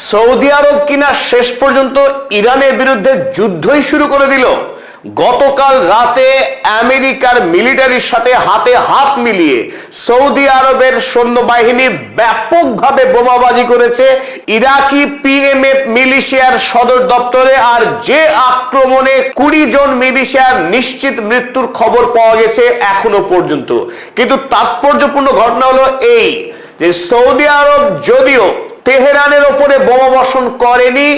Saudi আরব কিনা শেষ পর্যন্ত ইরানের বিরুদ্ধে যুদ্ধই শুরু করে দিল। গতকাল রাতে আমেরিকার মিলিটারির সাথে হাতে হাত মিলিয়ে সৌদি আরবের সৈন্যবাহিনী ব্যাপকভাবে বোমাবাজি করেছে ইরাকি পিএমএফ মিলিশিয়ার সদর দপ্তরে। আর যে আক্রমণে 20 জন মিলিশিয়ার নিশ্চিত মৃত্যুর খবর পাওয়া গেছে এখনো পর্যন্ত। কিন্তু তাৎপর্যপূর্ণ ঘটনা হলো এই যে সৌদি আরব যদিও তেহরানের ওপরে বোমা বর্ষণ করেনি,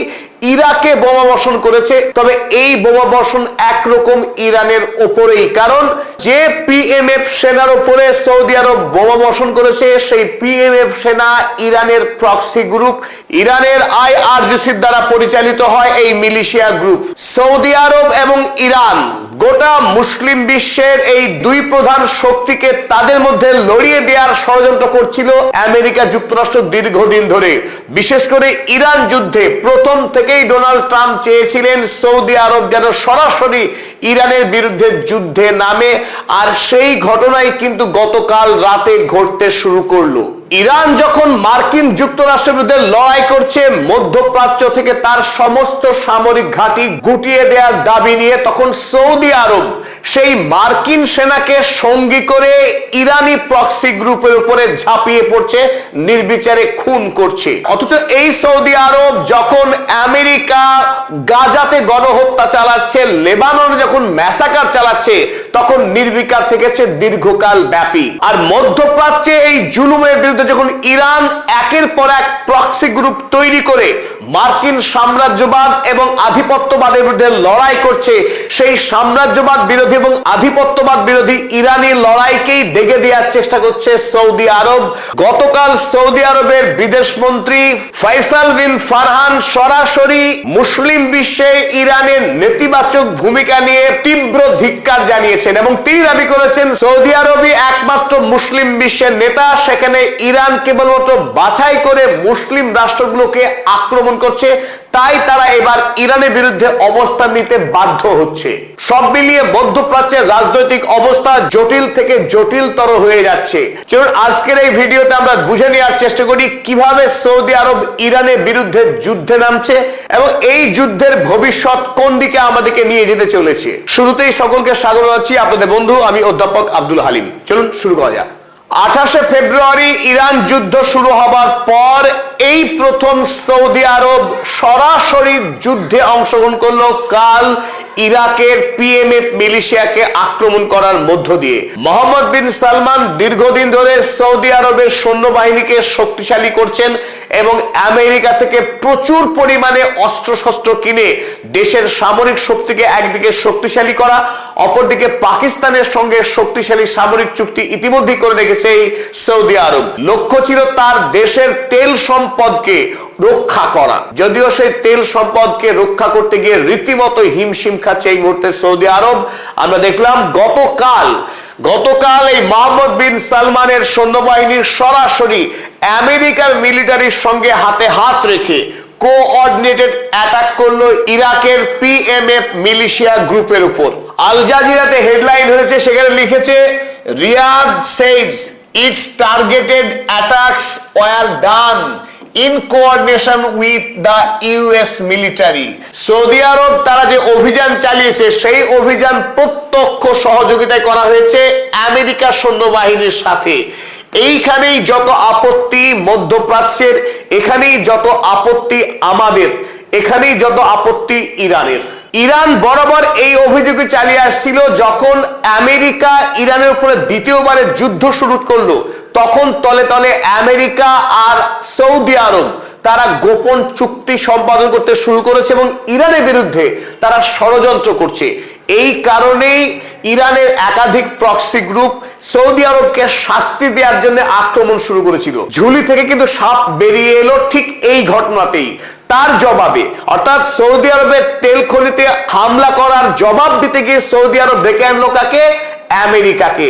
ইরাকে বোমা বর্ষণ করেছে, তবে এই বোমা বর্ষণ একরকম ইরানের ওপরেই। কারণ যে পিএমএফ সেনার উপরে সৌদি আরব বোমা বর্ষণ করেছে সেই পিএমএফ সেনা ইরানের প্রক্সি গ্রুপ, ইরানের আইআরজিসির দ্বারা পরিচালিত হয় এই মিলিশিয়া গ্রুপ। সৌদি আরব এবং ইরান গোটা মুসলিম বিশ্বের এই দুই প্রধান শক্তিকে তাদের মধ্যে লড়িয়ে দেওয়ার ষড়যন্ত্র করছিল আমেরিকা যুক্তরাষ্ট্র দীর্ঘদিন ধরে। বিশেষ করে ইরান যুদ্ধে প্রথম থেকেই ডোনাল্ড ট্রাম্প চেয়েছিলেন সৌদি আরব যেন সরাসরি ইরানের বিরুদ্ধে যুদ্ধে নামে, আর সেই ঘটনাই কিন্তু গতকাল রাতে ঘটতে শুরু করলো। ইরান যখন মার্কিন যুক্তরাষ্ট্রের বিরুদ্ধে লড়াই করছে মধ্যপ্রাচ্য থেকে তার সমস্ত সামরিক ঘাঁটি গুটিয়ে দেওয়ার দাবি নিয়ে, তখন সৌদি আরব সেই মার্কিন সেনাকে সঙ্গী করে ইরানি প্রক্সি গ্রুপের উপরে ঝাঁপিয়ে পড়ছে, নির্বিচারে খুন করছে। অথচ এই সৌদি আরব যখন আমেরিকা গাজাতে গণহত্যা চালাচ্ছে, লেবাননে যখন ম্যাসাকার চালাচ্ছে, তখন নির্বিকার থেকেছে দীর্ঘকাল ব্যাপী। আর মধ্যপ্রাচ্যে এই জুলুমের বিরুদ্ধে যখন ইরান একের পর এক প্রক্সি গ্রুপ তৈরি করে মার্কিন সাম্রাজ্যবাদ এবং আধিপত্যবাদের বিরুদ্ধে লড়াই করছে, সেই সাম্রাজ্যবাদ বিরোধী এবং আধিপত্যবাদ বিরোধী ইরানি লড়াইকেই দেগে দেওয়ার চেষ্টা করছে সৌদি আরব। গতকাল সৌদি আরবের বিদেশ মন্ত্রী ফয়সাল বিন ফারহান সরাসরি মুসলিম বিশ্বে ইরানের নেতিবাচক ভূমিকা নিয়ে তীব্র ধিক্কার জানিয়েছেন এবং তিনি দাবি করেছেন সৌদি আরবই একমাত্র মুসলিম বিশ্বের নেতা, সেখানে ইরান কেবলমাত্র বাছাই করে মুসলিম রাষ্ট্রগুলোকে আক্রমণ করছে, তাই তারা এবার ইরানের বিরুদ্ধে অবস্থান নিতে বাধ্য হচ্ছে। সব মিলিয়ে মধ্যপ্রাচ্যের রাজনৈতিক অবস্থা জটিল থেকে জটিলতর হয়ে যাচ্ছে। চলুন আজকের এই ভিডিওতে আমরা বুঝে নেওয়ার চেষ্টা করি কিভাবে সৌদি আরব ইরানের বিরুদ্ধে যুদ্ধে নামছে এবং এই যুদ্ধের ভবিষ্যৎ কোন দিকে আমাদেরকে নিয়ে যেতে চলেছে। শুরুতেই সকলকে স্বাগত জানাচ্ছি, আপনাদের বন্ধু আমি অধ্যাপক আব্দুল হালিম। চলুন শুরু করা যাক। 28শে ফেব্রুয়ারি ইরান যুদ্ধ শুরু হবার পর এই প্রথম সৌদি আরব সরাসরি যুদ্ধে অংশগ্রহণ করলো কাল ইরাকের পিএমএফ মিলিশিয়াকে আক্রমণ করার মধ্য দিয়ে। মোহাম্মদ বিন সালমান দীর্ঘদিন ধরে সৌদি আরবের সৈন্যবাহিনীকে শক্তিশালী করছেন এবং আমেরিকা থেকে প্রচুর পরিমাণে অস্ত্রশস্ত্র কিনে দেশের সামরিক শক্তিকে একদিকে শক্তিশালী করা, অপরদিকে পাকিস্তানের সঙ্গে শক্তিশালী সামরিক চুক্তি ইতিমধ্যে করে রেখেছে এই সৌদি আরব। লক্ষ্য ছিল তার দেশের তেল সম্পদকে রক্ষা করা, যদিও সেই তেল সম্পদকে রক্ষা করতে গিয়ে রীতিমতো হিমশিম খাচ্ছে এই মুহূর্তে সৌদি আরব। আমরা দেখলাম গতকাল এই মোহাম্মদ বিন সালমানের সৈন্যবাহিনীর সরাসরি আমেরিকার মিলিটারির সঙ্গে হাতে হাত রেখে কোঅর্ডিনেটেড অ্যাটাক করলো ইরাকের পিএমএফ মিলিশিয়া গ্রুপের উপর। আল জাজিরাতে হেডলাইন হয়েছে, সেখানে লিখেছে Riyadh says its targeted attacks were done in coordination with the US military। সৌদি আরব তারা যে অভিযান চালিয়েছে সেই অভিযান প্রত্যক্ষ সহযোগিতায় করা হয়েছে আমেরিকা সৈন্যবাহিনীর সাথে। এইখানেই যত আপত্তি মধ্যপ্রাচ্যের, এখানেই যত আপত্তি আমাদের, এখানেই যত আপত্তি ইরানের। ইরান বরাবর এই অভিযোগ চালিয়ে আসছিল, যখন আমেরিকা ইরানের উপরে দ্বিতীয়বারের যুদ্ধ শুরু করলো তখন তলে তলে আমেরিকা আর সৌদি আরব তারা গোপন চুক্তি সম্পাদন করতে শুরু করেছে এবং ইরানের বিরুদ্ধে তারা ষড়যন্ত্র করছে। এই কারণেই ইরানের একাধিক প্রক্সি গ্রুপ সৌদি আরবকে শাস্তি দেওয়ার জন্য আক্রমণ শুরু করেছিল। ঝুলি থেকে কিন্তু সাপ বেরিয়ে এলো ঠিক এই ঘটনাতেই। তার জবাবে অর্থাৎ সৌদি আরবের তেল খনিতে হামলা করার জবাব দিতে গিয়ে সৌদি আরব ডেকে আনলো কাকে? আমেরিকাকে।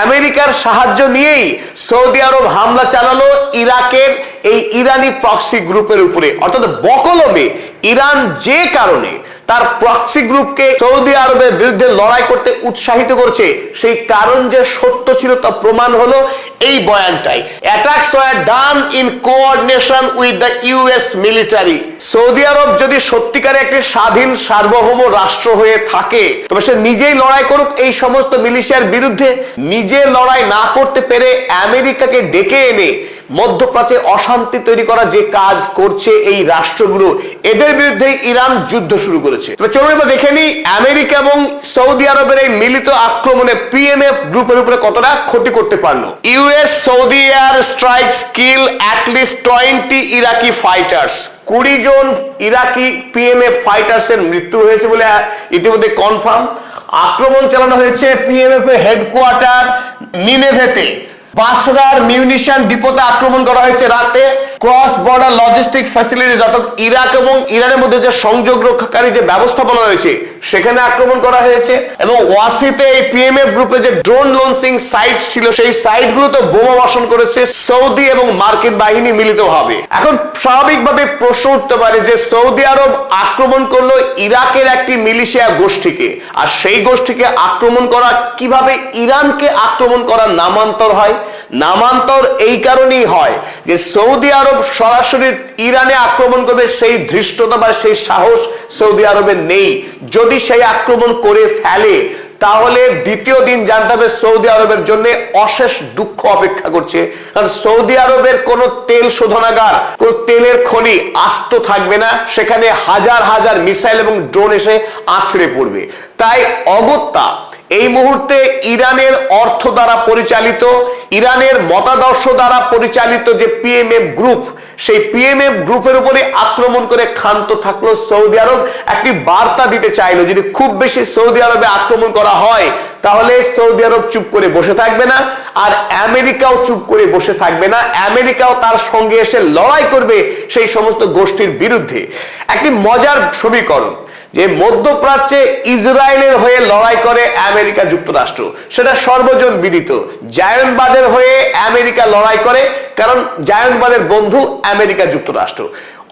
আমেরিকার সাহায্য নিয়েই সৌদি আরব হামলা চালালো ইরাকের এই ইরানি প্রক্সি গ্রুপের উপরে। অর্থাৎ বকলমে ইরান যে কারণে তার প্রক্সি গ্রুপকে সৌদি আরবের বিরুদ্ধে লড়াই করতে উৎসাহিত করছে, সেই কারণ যে সত্য ছিল তা প্রমাণ হলো এই বয়ানটাই। Attacks were done in coordination with the US military. সৌদি আরব যদি সত্যিকারে একটি স্বাধীন সার্বভৌম রাষ্ট্র হয়ে থাকে তবে সে নিজেই লড়াই করুক এই সমস্ত মিলিশিয়ার বিরুদ্ধে। নিজে লড়াই না করতে পেরে আমেরিকাকে ডেকে এনে মধ্যপ্রাচ্যে অশান্তি তৈরি করা যে কাজ করছে এই রাষ্ট্রগুলো, এদের বিরুদ্ধে ইরান যুদ্ধ শুরু করেছে। তবে চলুন এবার দেখে নিই আমেরিকা এবং সৌদি আরবের এই মিলিত আক্রমণে পিএমএফ গ্রুপের উপরে কতটা ক্ষতি করতে পারলো। US Saudi air strikes kill at least 20 Iraqi fighters. 20 জন ইরাকি পিএমএফ ফাইটার্স এর মৃত্যু হয়েছে বলে ইতিমধ্যে কনফার্ম। আক্রমণ চালানো হয়েছে পিএমএফ এর হেডকোয়ার্টার নিনেভেতে। বাসরার মিউনিশন ডিপোতে আক্রমণ করা হয়েছে রাতে। ক্রস বর্ডার লজিস্টিক ফ্যাসিলিটিজ অর্থাৎ ইরাক এবং ইরানের মধ্যে যে সংযোগ রক্ষাকারী যে ব্যবস্থাপনা রয়েছে সেখানে আক্রমণ করা হয়েছে। এবং ওয়াসিতে এই পিএমএফ গ্রুপে যে ড্রোন লঞ্চিং সাইট ছিল সেই সাইটগুলোতে বোমা বর্ষণ করেছে সৌদি এবং মার্কিন বাহিনী মিলিতভাবে। এখন স্বাভাবিকভাবে প্রশ্ন উঠতে পারে যে সৌদি আরব আক্রমণ করলো ইরাকের একটি মিলিশিয়া গোষ্ঠীকে, আর সেই গোষ্ঠীকে আক্রমণ করা কিভাবে ইরানকে আক্রমণ করার নামান্তর হয়? নামান্তর এই কারণেই হয় যে সৌদি আরব সরাসরি ইরানে আক্রমণ করবে সেই ধৃষ্টতা বা সেই সাহস সৌদি আরবের নেই। যদি সেই আক্রমণ করে ফেলে তাহলে দ্বিতীয় দিন জানতে হবে সৌদি আরবের জন্য অশেষ দুঃখ অপেক্ষা করছে। কারণ সৌদি আরবের কোনো তেল শোধনাগার, কোন তেলের খনি আস্ত থাকবে না, সেখানে হাজার হাজার মিসাইল এবং ড্রোন এসে আছড়ে পড়বে। তাই অগত্যা এই মুহূর্তে ইরানের অর্থ দ্বারা পরিচালিত, ইরানের মতাদর্শ দ্বারা পরিচালিত যে পিএমএফ গ্রুপ, সেই পিএমএফ গ্রুপের উপরে আক্রমণ করে ক্ষান্ত থাকলো সৌদি আরব। একটি বার্তা দিতে চাইলো যদি খুব বেশি সৌদি আরবে আক্রমণ করা হয় তাহলে সৌদি আরব চুপ করে বসে থাকবে না, আর আমেরিকাও চুপ করে বসে থাকবে না। আমেরিকাও তার সঙ্গে এসে লড়াই করবে সেই সমস্ত গোষ্ঠীর বিরুদ্ধে। একটি মজার সমীকরণ যে মধ্যপ্রাচ্যে ইসরায়েলের হয়ে লড়াই করে আমেরিকা যুক্তরাষ্ট্র, সেটা সর্বজন বিদিত। জায়নবাদের হয়ে আমেরিকা লড়াই করে, কারণ জায়নবাদের বন্ধু আমেরিকা যুক্তরাষ্ট্র।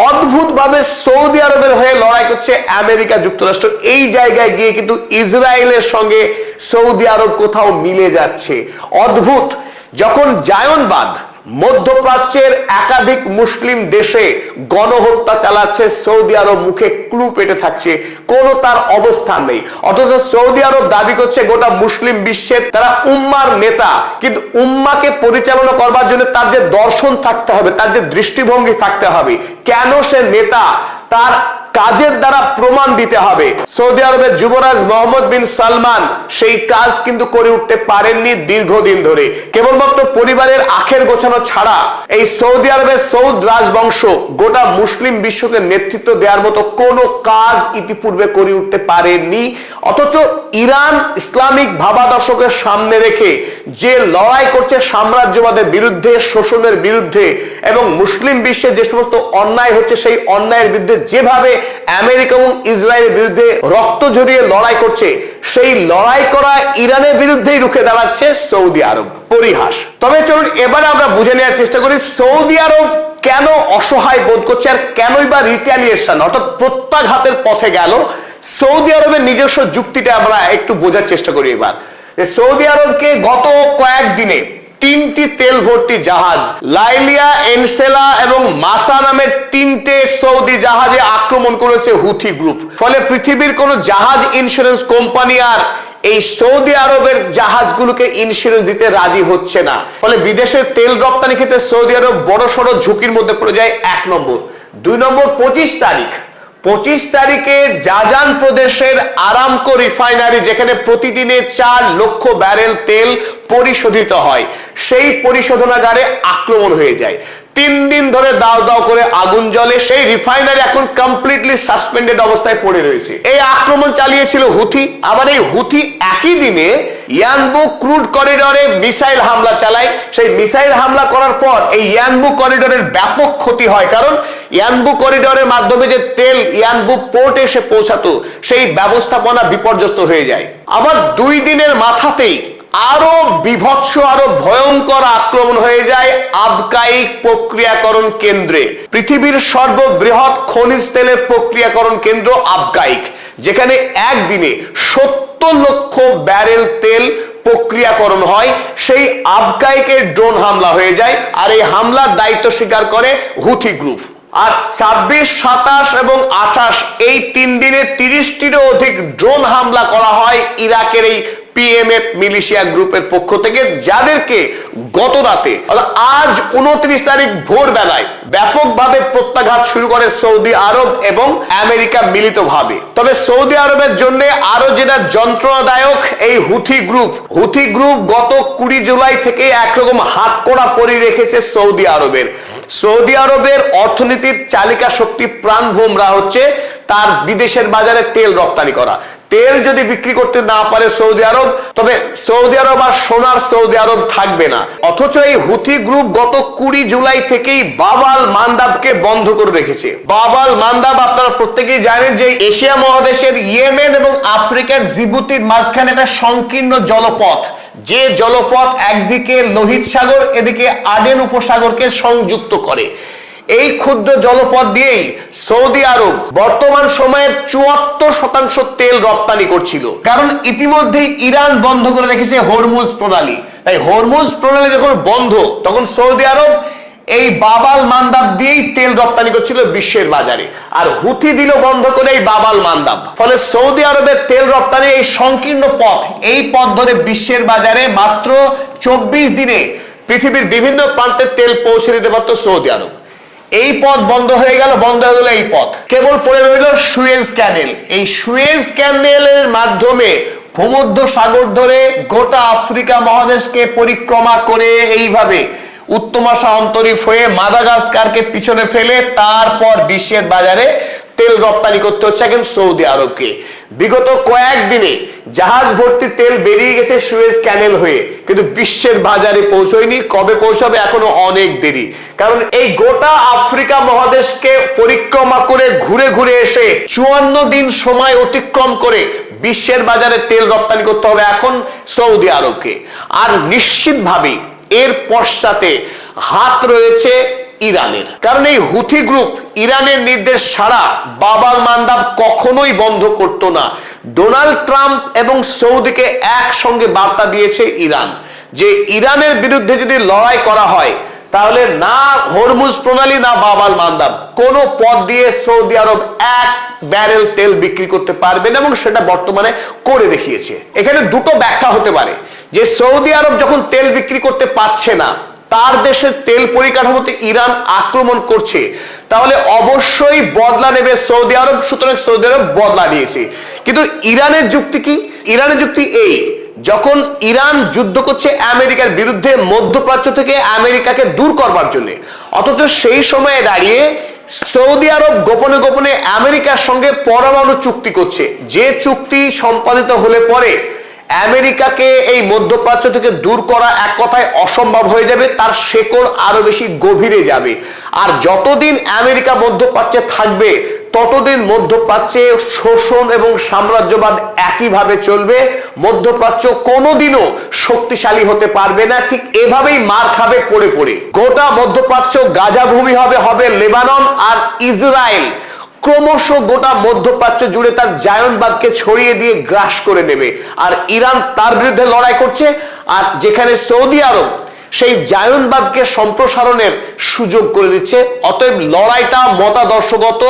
অদ্ভুতভাবে সৌদি আরবের হয়ে লড়াই করছে আমেরিকা যুক্তরাষ্ট্র। এই জায়গায় গিয়ে কিন্তু ইসরায়েলের সঙ্গে সৌদি আরব কোথাও মিলে যাচ্ছে। অদ্ভুত। যখন জায়নবাদ মধ্যপ্রাচ্যের একাধিক মুসলিম দেশে গণহত্যা চালাচ্ছে, সৌদি আরব মুখে ক্লু পেটে থাকছে, কোনো তার অবস্থান নেই। অথচ সৌদি আরব দাবি করছে গোটা মুসলিম বিশ্বের তারা উম্মার নেতা, কিন্তু উম্মাকে পরিচালনা করবার জন্য তার যে দর্শন থাকতে হবে, তার যে দৃষ্টিভঙ্গি থাকতে হবে, কেন সে নেতা তার কাজের দ্বারা প্রমাণ দিতে হবে। সৌদি আরবের যুবরাজ মোহাম্মদ বিন সালমান সেই কাজ কিন্তু করে উঠতে পারেননি দীর্ঘদিন ধরে। কেবলমাত্র পরিবারের আখের গোছানো ছাড়া এই সৌদি আরবের সৌদ রাজবংশ গোটা মুসলিম বিশ্বকে নেতৃত্ব দেওয়ার মতো কোনো কাজ ইতিপূর্বে করে উঠতে পারেননি। অথচ ইরান ইসলামিক ভাবাদর্শকের সামনে রেখে যে লড়াই করছে সাম্রাজ্যবাদের বিরুদ্ধে, শোষণের বিরুদ্ধে, এবং মুসলিম বিশ্বে যে সমস্ত অন্যায় হচ্ছে সেই অন্যায়ের বিরুদ্ধে যেভাবে আমেরিকা এবং ইসরায়েলের বিরুদ্ধে রক্ত ঝরিয়ে লড়াই করছে, সেই লড়াই করা ইরানের বিরুদ্ধেই রুখে দাঁড়াচ্ছে সৌদি আরব। পরিহাস। তবে চলুন এবারে আমরা বুঝে নেওয়ার চেষ্টা করি সৌদি আরব কেন অসহায় বোধ করছে, আর কেনই বা রিটালিয়েশন অর্থাৎ প্রত্যাঘাতের পথে গেল। সৌদি আরবের নিজস্ব যুক্তিটা আমরা একটু বোঝার চেষ্টা করি এবার। সৌদি আরবকে গত কয়েকদিনে 3টি তেল ভর্তি জাহাজ, লাইলিয়া, এনসেলা এবং মাসা নামের 3টে সৌদি জাহাজে আক্রমণ করেছে হুথি গ্রুপ। ফলে পৃথিবীর কোন জাহাজ ইন্স্যুরেন্স কোম্পানি আর এই সৌদি আরবের জাহাজগুলোকে ইন্স্যুরেন্স দিতে রাজি হচ্ছে না। ফলে বিদেশের তেল রপ্তানি ক্ষেত্রে সৌদি আরব বড়সড় ঝুঁকির মধ্যে পড়ে যায়। 1 নম্বর। 2 নম্বর, 25 তারিখে জাজান প্রদেশের আরামকো রিফাইনারি, যেখানে প্রতিদিনে 4 লক্ষ ব্যারেল তেল পরিশোধিত হয়, সেই পরিশোধনাগারে আক্রমণ হয়ে যায়। 3 দিন ধরে দাও দাও করে আগুন জ্বলে। সেই রিফাইনারি এখন কমপ্লিটলি সাসপেন্ডেড অবস্থায় পড়ে রয়েছে। এই আক্রমণ চালিয়েছিল হুথি। আবার এই হুথি একই দিনে ইয়ানবু ক্রুড করিডরে মিসাইল হামলা চালায়। সেই মিসাইল হামলা করার পর এই ইয়ানবু করিডরের ব্যাপক ক্ষতি হয়, কারণ ইয়ানবু করিডরের মাধ্যমে যে তেল ইয়ানবু পোর্টে এসে পৌঁছাতো সেই ব্যবস্থাপনা বিপর্যস্ত হয়ে যায়। আবার 2 দিনের মাথাতেই আরো বিভৎস, আরো ভয়ঙ্কর আক্রমণ হয়ে যায় আবকাইক প্রক্রিয়াকরণ কেন্দ্রে। পৃথিবীর সর্ববৃহৎ খনিজ তেলের প্রক্রিয়াকরণ কেন্দ্র আবকাইক, যেখানে একদিনে 70 লক্ষ ব্যারেল তেল প্রক্রিয়াকরণ হয়, সেই আবকাইকের ড্রোন হামলা হয়ে যায়। আর এই হামলার দায়িত্ব স্বীকার করে হুথি গ্রুপ। আর 26, 27 এবং 28 এই 3 দিনে 30টিরও অধিক ড্রোন হামলা করা হয় ইরাকের এই পিএমএফ মিলিশিয়া গ্রুপের পক্ষ থেকে, যাদেরকে গত রাতে আজ 29 তারিখ ভোরবেলায় ব্যাপকভাবে প্রত্যাঘাত শুরু করে সৌদি আরব এবং আমেরিকা মিলিতভাবে। তবে সৌদি আরবের জন্য আরো যেটা যন্ত্রণাদায়ক, এই হুথি গ্রুপ গত 20 জুলাই থেকে একরকম হাতকড়া পরি রেখেছে সৌদি আরবের। সৌদি আরবের অর্থনীতির চালিকা শক্তি, প্রাণ ভোমরা হচ্ছে তার বিদেশের বাজারে তেল রপ্তানি করা। তেল যদি বিক্রি করতে না পারে সৌদি আরব, তবে সৌদি আরব আর সোনার সৌদি আরব থাকবে না। অথচ এই হুথি গ্রুপ গত 20 জুলাই থেকেই বাব আল মান্দাবকে বন্ধ করে রেখেছে। বাব আল মান্দাব আপনারা প্রত্যেকেই জানেন যে এশিয়া মহাদেশের ইয়েমেন এবং আফ্রিকার জিবুতির মাঝখানে একটা সংকীর্ণ জলপথ, যে জলপথ একদিকে লোহিত সাগর, এদিকে আডেন উপসাগরকে সংযুক্ত করে। এই ক্ষুদ্র জলপথ দিয়েই সৌদি আরব বর্তমান সময়ের 74% তেল রপ্তানি করছিল, কারণ ইতিমধ্যেই ইরান বন্ধ করে রেখেছে হরমুজ প্রণালী। তাই হরমুজ প্রণালী যখন বন্ধ, তখন সৌদি আরব এই বাব আল মান্দাব দিয়েই তেল রপ্তানি করছিল বিশ্বের বাজারে। আর হুথি দিল বন্ধ করে এই বাব আল মান্দাব। ফলে সৌদি আরবের তেল রপ্তানি এই সংকীর্ণ পথ, এই পথ ধরে বিশ্বের বাজারে মাত্র 24 দিনে পৃথিবীর বিভিন্ন প্রান্তে তেল পৌঁছে দিতে পারত সৌদি আরব। এই পথ বন্ধ হয়ে গেল এই পথ। কেবল পড়ে রইল সুয়েজ ক্যানেল। এই সুয়েজ ক্যানেলের মাধ্যমে ভূমধ্য সাগর ধরে গোটা আফ্রিকা মহাদেশকে পরিক্রমা করে এইভাবে উত্তমাশা অন্তরীপ হয়ে মাদাগাস্কারকে পিছনে ফেলে তারপর বিশ্বের বাজারে তেল রপ্তানি করতে হচ্ছে এখন সৌদি আরবকে। বিগত কয়েকদিনে জাহাজ ভর্তি তেল বেরিয়ে গেছে সুয়েজ ক্যানেল হয়ে, কিন্তু বিশ্বের বাজারে পৌঁছয়নি। কবে পৌঁছাবে এখনো অনেক দেরি, কারণ এই গোটা আফ্রিকা মহাদেশকে পরিক্রমা করে ঘুরে ঘুরে এসে 54 দিন সময় অতিক্রম করে বিশ্বের বাজারে তেল রপ্তানি করতে হবে এখন সৌদি আরবকে। আর নিশ্চিতভাবেই এর পশ্চাতে হাত রয়েছে ইরানের, কারণ এই হুথি গ্রুপ ইরানের নির্দেশ ছাড়া বাব আল মান্দাব কখনোই বন্ধ করতো না। ডোনাল্ড ট্রাম্প এবং সৌদিকে একসঙ্গে বার্তা দিয়েছে ইরান, যে ইরানের বিরুদ্ধে যদি লড়াই করা হয় তাহলে না হরমুজ প্রণালী না বাব আল মান্দাব, কোন পথ দিয়ে সৌদি আরব 1 ব্যারেল তেল বিক্রি করতে পারবে না, এবং সেটা বর্তমানে করে দেখিয়েছে। এখানে দুটো ব্যাখ্যা হতে পারে, যে সৌদি আরব যখন তেল বিক্রি করতে পারছে না, তার দেশের তেল পরিকাঠামোতে ইরান আক্রমণ করছে, তাহলে অবশ্যই বদলা নেবে সৌদি আরব, সুতরাং সৌদি আরব বদলা নিয়েছে। কিন্তু ইরানের যুক্তি কি? ইরানের যুক্তি এই, যখন ইরান যুদ্ধ করছে আমেরিকার বিরুদ্ধে মধ্যপ্রাচ্য থেকে আমেরিকাকে দূর করবার জন্য, অথচ সেই সময়ে দাঁড়িয়ে সৌদি আরব গোপনে গোপনে আমেরিকার সঙ্গে পরমাণু চুক্তি করছে, যে চুক্তি সম্পাদিত হলে পরে আমেরিকাকে এই মধ্যপ্রাচ্য থেকে দূর করা এক কথায় অসম্ভব হয়ে যাবে, তার শেকড় আরো বেশি গভীরে যাবে। আর যতদিন আমেরিকা মধ্যপ্রাচ্যে থাকবে, ততদিন মধ্যপ্রাচ্যে শোষণ এবং সাম্রাজ্যবাদ একইভাবে চলবে। মধ্যপ্রাচ্য কোনোদিনও শক্তিশালী হতে পারবে না, ঠিক এভাবেই মার খাবে পড়ে পড়ে। গোটা মধ্যপ্রাচ্য গাজা ভূমি হবে লেবানন, আর ইসরায়েল ক্রমশ গোটা মধ্যপ্রাচ্য জুড়ে তার জায়নবাদকে ছড়িয়ে দিয়ে গ্রাস করে নেবে। আর ইরান তার বিরুদ্ধে লড়াই করছে, আর যেখানে সৌদি আরব সেই জায়নবাদকে সম্প্রসারণের সুযোগ করে দিচ্ছে। অতএব লড়াইটা মতাদর্শগত,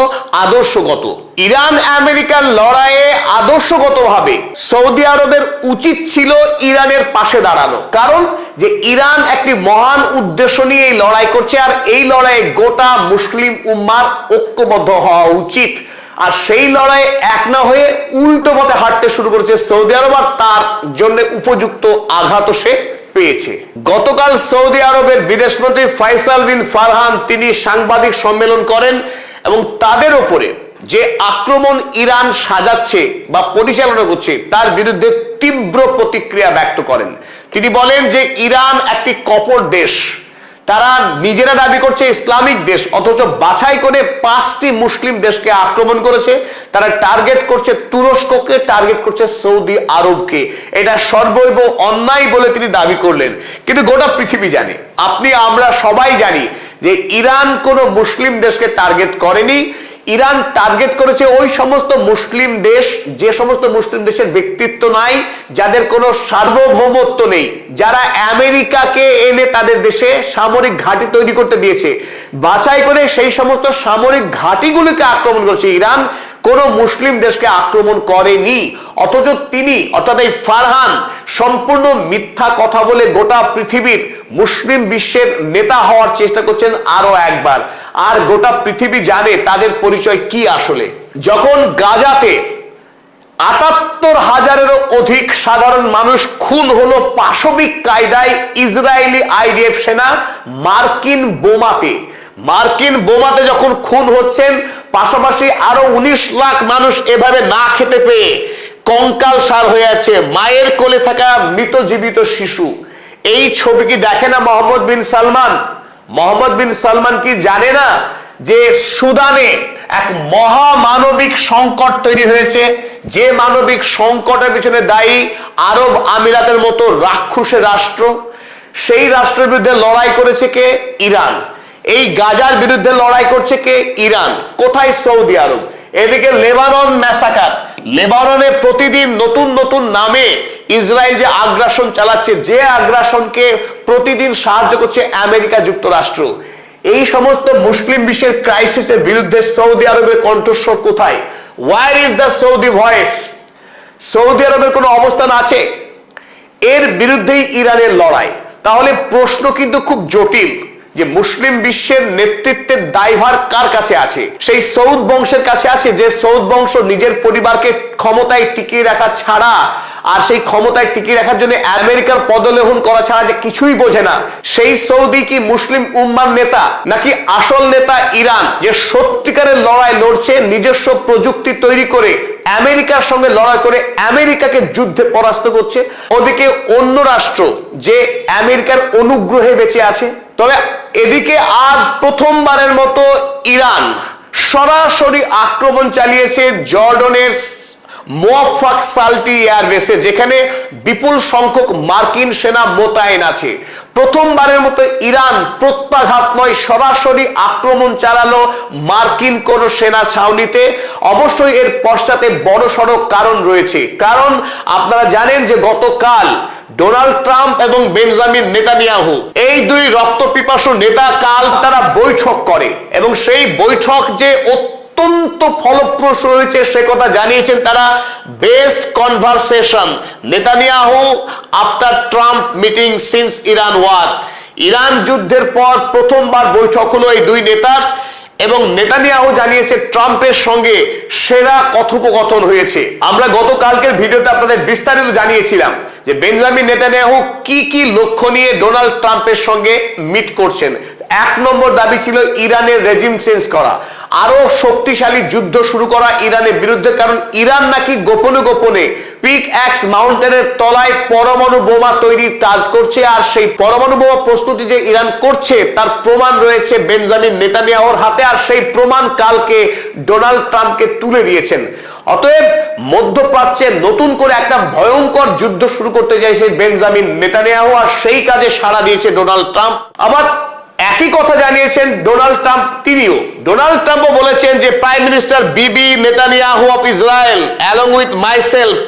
আদর্শগত। ইরান আমেরিকার লড়াইয়ে আদর্শগতভাবে সৌদি আরবের উচিত ছিল ইরানের পাশে দাঁড়ানো, কারণ যে ইরান একটি মহান উদ্দেশ্য নিয়ে এই লড়াই করছে, আর এই লড়াইয়ে গোটা মুসলিম উম্মার ঐক্যবদ্ধ হওয়া উচিত। আর সেই লড়াই এক না হয়ে উল্টো পথে হাঁটতে শুরু করেছে সৌদি আরব, আর তার জন্য উপযুক্ত আঘাত সে পেয়েছে। গতকাল সৌদি আরবের বিদেশমন্ত্রী ফয়সাল বিন ফারহান তিনি সাংবাদিক সম্মেলন করেন এবং তাদের উপরে যে আক্রমণ ইরান সাজাচ্ছে বা পরিচালনা করছে তার বিরুদ্ধে তীব্র প্রতিক্রিয়া ব্যক্ত করেন। তিনি বলেন যে ইরান একটি কপট দেশ, তারা নিজেরা দাবি করছে ইসলামিক দেশ, অথচ বাছাই করে 5টি মুসলিম দেশকে আক্রমণ করেছে। তারা টার্গেট করছে তুরস্ককে, টার্গেট করছে সৌদি আরবকে। এটা সর্বৈব অন্যায় বলে তিনি দাবি করলেন। কিন্তু গোটা পৃথিবী জানে, আপনি আমরা সবাই জানি যে ইরান কোনো মুসলিম দেশকে টার্গেট করেনি। ইরান টার্গেট করেছে ওই সমস্ত মুসলিম দেশ, যে সমস্ত মুসলিম দেশের ব্যক্তিত্ব নাই, যাদের কোনো সার্বভৌমত্ব নেই, যারা আমেরিকাকে এনে তাদের দেশে সামরিক ঘাঁটি তৈরি করতে দিয়েছে। বাছাই করে সেই সমস্ত সামরিক ঘাঁটিগুলিকে আক্রমণ করেছে ইরান, কোন মুসলিম দেশকে আক্রমণ করেনি। অথচ তিনি অর্থাৎ এই ফারহান সম্পূর্ণ মিথ্যা কথা বলে গোটা পৃথিবীর মুসলিম বিশ্বের নেতা হওয়ার চেষ্টা করছেন আরো একবার। আর গোটা পৃথিবী জানে তাদের পরিচয় কি আসলে। যখন গাজাতে ৭৮,০০০-এরও অধিক সাধারণ মানুষ খুন হলো পাশবিক কায়দায় ইসরায়েলি আইডিএফ সেনা মার্কিন বোমাতে যখন খুন হচ্ছেন, পাশাপাশি আরো ১৯ লাখ মানুষ এভাবে না খেতে পেয়ে কঙ্কাল সার হয়ে আছে, মায়ের কোলে থাকা মৃত জীবিত শিশু। এই ছবি কি দেখে না মোহাম্মদ বিন সালমান কি জানে না যে সুদানে এক মহামানবিক সংকট তৈরি হয়েছে, যে মানবিক সংকটের পিছনে দায়ী আরব আমিরাতের মতো রাক্ষসের রাষ্ট্র। সেই রাষ্ট্রের বিরুদ্ধে লড়াই করেছে কে? ইরান। এই গাজার বিরুদ্ধে লড়াই করছে কে? ইরান। কোথায়? সৌদি আরব। এদিকে লেবানন ম্যাসাকার, লেবাননে প্রতিদিন নতুন নতুন নামে ইসরায়েল যে আগ্রাসন চালাচ্ছে, যে আগ্রাসনকে প্রতিদিন সাহায্য করছে আমেরিকা যুক্তরাষ্ট্র। এই সমস্ত মুসলিম বিশ্বের ক্রাইসিসের বিরুদ্ধে সৌদি আরবের কণ্ঠস্বর কোথায়? Where is the Saudi voice? Saudi আরবের কোনো অবস্থান আছে? এর বিরুদ্ধেই ইরানের লড়াই। তাহলে প্রশ্ন কিন্তু খুব জটিল যে মুসলিম বিশ্বের নেতৃত্বের দায়ভার কার কাছে আছে? সেই সৌদ বংশের কাছে আছে, যে সৌদ বংশ নিজের পরিবারকে ক্ষমতায় টিকিয়ে রাখা ছাড়া, আর সেই ক্ষমতায় টিকিয়ে রাখার জন্য আমেরিকার পদলেহন করা ছাড়া যে কিছুই বোঝে না। সেই সৌদি কি মুসলিম উম্মার নেতা, নাকি আসল নেতা ইরান, যে সত্যিকারের লড়াই লড়ছে, নিজস্ব প্রযুক্তি তৈরি করে আমেরিকার সঙ্গে লড়াই করে আমেরিকাকে যুদ্ধে পরাস্ত করছে? ওদিকে অন্য রাষ্ট্র যে আমেরিকার অনুগ্রহে বেঁচে আছে। তবে এদিকে আজ প্রথমবারের মতো ইরান সরাসরি আক্রমণ চালিয়েছে জর্ডনের মুওয়াফাক সালটি এয়ারবেসে, যেখানে বিপুল সংখ্যক মার্কিন সেনা মোতায়েন আছে। প্রথমবারের মতো ইরান প্রত্যাঘাত নয়, সরাসরি আক্রমণ চালালো মার্কিন কোন সেনা ছাউনিতে। অবশ্যই এর পশ্চাতে বড়সড় কারণ রয়েছে। কারণ আপনারা জানেন যে গতকাল ডোনাল্ড ট্রাম্প এবং বেঞ্জামিন নেতানিয়াহু, এই দুই রক্তপিপাসু নেতা, কাল তারা বৈঠক করে এবং সেই বৈঠক যে অত্যন্ত ফলপ্রসূ হয়েছে সে কথা জানিয়েছেন তারা। Best conversation Netanyahu after Trump meeting since Iran war. Iran যুদ্ধের পর প্রথমবার বৈঠক হলো এই দুই নেতার, এবং নেতানিয়াহু জানিয়েছে ট্রাম্পের সঙ্গে সেরা কথোপকথন হয়েছে। আমরা গতকালকের ভিডিওতে আপনাদের বিস্তারিত জানিয়েছিলাম যে বেঞ্জামিন নেতানিয়াহু কি কি লক্ষ্য নিয়ে ডোনাল্ড ট্রাম্পের সঙ্গে মিট করছেন। 1 নম্বর দাবি ছিল ইরানের রেজিম চেঞ্জ করা, আরো শক্তিশালী যুদ্ধ শুরু করা ইরানের বিরুদ্ধে। কারণ ইরান নাকি গোপনে গোপনে পিক এক্স মাউন্টেনের তলায় পরমাণু বোমা তৈরির কাজ করছে, আর সেই পরমাণু বোমা প্রস্তুতি যে ইরান করছে তার প্রমাণ রয়েছে বেঞ্জামিন নেতানিয়াহুর হাতে, আর সেই প্রমাণ কালকে ডোনাল্ড ট্রাম্পকে তুলে দিয়েছেন। অতএব মধ্যপ্রাচ্যে নতুন করে একটা ভয়ঙ্কর যুদ্ধ শুরু করতে চাইছে বেঞ্জামিন নেতানিয়াহু, আর সেই কাজে সাড়া দিয়েছে ডোনাল্ড ট্রাম্প। আবার একই কথা জানিয়েছেন ডোনাল্ড ট্রাম্প তিনিও। ডোনাল্ড ট্রাম্পও বলেছেন যে prime minister Bibi Netanyahu of Israel along with myself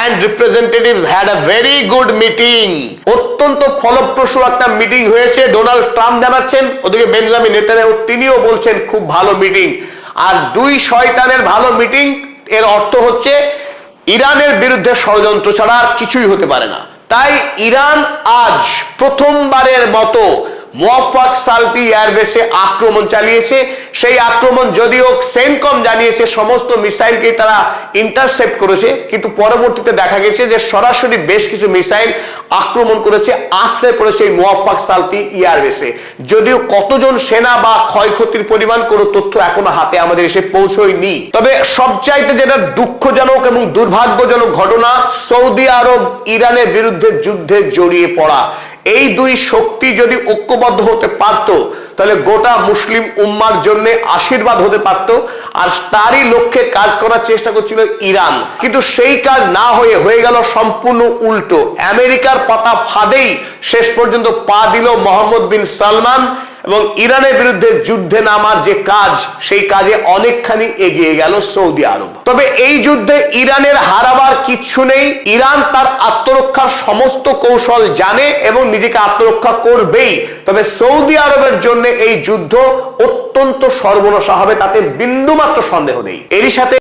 and representatives had a very good meeting। অত্যন্ত ফলপ্রসূ একটা মিটিং হয়েছে ডোনাল্ড ট্রাম্প জানাচ্ছেন। ওদিকে বেঞ্জামিন নেতানিয়াহু তিনিও বলছেন খুব ভালো মিটিং। আর দুই শয়তানের ভালো মিটিং এর অর্থ হচ্ছে ইরানের বিরুদ্ধে ষড়যন্ত্র ছাড়া আর কিছুই হতে পারে না। তাই ইরান আজ প্রথমবারের মতো মুওয়াফাক সালটি এয়ারবেসে আক্রমণ চালিয়েছে। সেই আক্রমণ যদিও সেন্টকম জানিয়েছে সমস্ত মিসাইলকে তারা ইন্টারসেপ্ট করেছে, কিন্তু পরবর্তীতে দেখা গেছে যে সরাসরি বেশ কিছু মিসাইল আক্রমণ করেছে, আশ্রয় পড়েছে এই মুওয়াফাক সালটি এয়ারবেসে। যদিও কতজন সেনা বা ক্ষয়ক্ষতির পরিমাণ কোনো তথ্য এখনো হাতে আমাদের এসে পৌঁছয়নি। তবে সবচাইতে যেটা দুঃখজনক এবং দুর্ভাগ্যজনক ঘটনা, সৌদি আরব ইরানের বিরুদ্ধে যুদ্ধে জড়িয়ে পড়া। এই দুই শক্তি যদি ঐক্যবদ্ধ হতে পারত, তাহলে গোটা মুসলিম উম্মার জন্য আশীর্বাদ হতে পারত। আর তারই লক্ষ্যে কাজ করার চেষ্টা করছিল ইরান, কিন্তু সেই কাজ না হয়ে গেল সম্পূর্ণ উল্টো। আমেরিকার পাতা ফাঁদেই শেষ পর্যন্ত পা দিল মোহাম্মদ বিন সালমান এবং ইরানের বিরুদ্ধে যুদ্ধে নামার যে কাজ, সেই কাজে অনেকখানি এগিয়ে গেল সৌদি আরব। তবে এই যুদ্ধে ইরানের হারাবার কিচ্ছু নেই। ইরান তার আত্মরক্ষার সমস্ত কৌশল জানে এবং নিজেকে আত্মরক্ষা করবেই। তবে সৌদি আরবের জন্য এই যুদ্ধ অত্যন্ত সর্বনাশা হবে, তাতে বিন্দুমাত্র সন্দেহ নেই। এরই সাথে